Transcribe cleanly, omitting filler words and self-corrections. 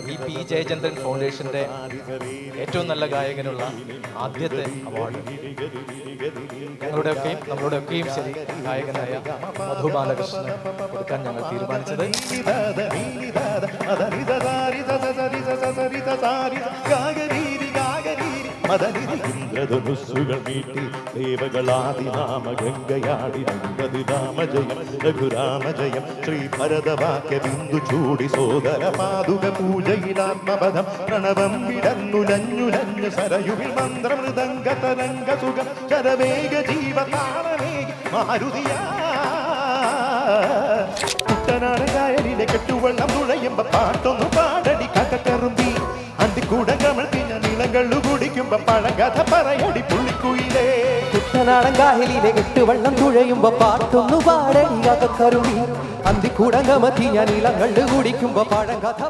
ഈ പി ജയചന്ദ്രൻ ഫൗണ്ടേഷന്റെ ഏറ്റവും നല്ല ഗായകനുള്ള ആദ്യത്തെ അവാർഡ് നമ്മളുടെയൊക്കെയും ശരി ഗായകനായ മധു ബാലകൃഷ്ണന് കൊടുക്കാൻ ഞങ്ങൾ തീരുമാനിച്ചത്. ഇന്ദ്രധനുസ്സുകൾ നീട്ടി ദേവകളാദിനാമ ഗംഗയാടി രാമജയം രഘുരാമജയം ശ്രീ ഭരതവാക്യ ബിന്ദു ചൂടി സോദര പാതുക പൂജയിലാത്മപദം പ്രണവം വിടന്നുലഞ്ഞുലഞ്ഞു സരയുവിൽ മന്ത്രമൃദംഗ തരംഗ സുഖം ശരവേഗ ജീവതാളമേകി മാരുതിയ കുട്ടനാട് കായലിലെ കെട്ടുവെള്ളം തുഴയുമ്പോ പാട്ടൊന്നു പാടടി കക്കറുമ്പി അന്തിക്കൂട കമഴ്ത്തിഞ്ഞ നിലങ്ങളു കുടിക്കുമ്പോ പഴങ്കഥ പറയടി പുള്ളിക്കുയിലേ. കുട്ടനാടൻ കായലിലെ കെട്ടുവെള്ളം തുഴയുമ്പോ പാട്ടൊന്നു പാടടി കക്കറുമ്പി അന്തിക്കൂട കമഴ്ത്തിഞ്ഞ നിലങ്ങളു കുടിക്കുമ്പോ പഴങ്കഥ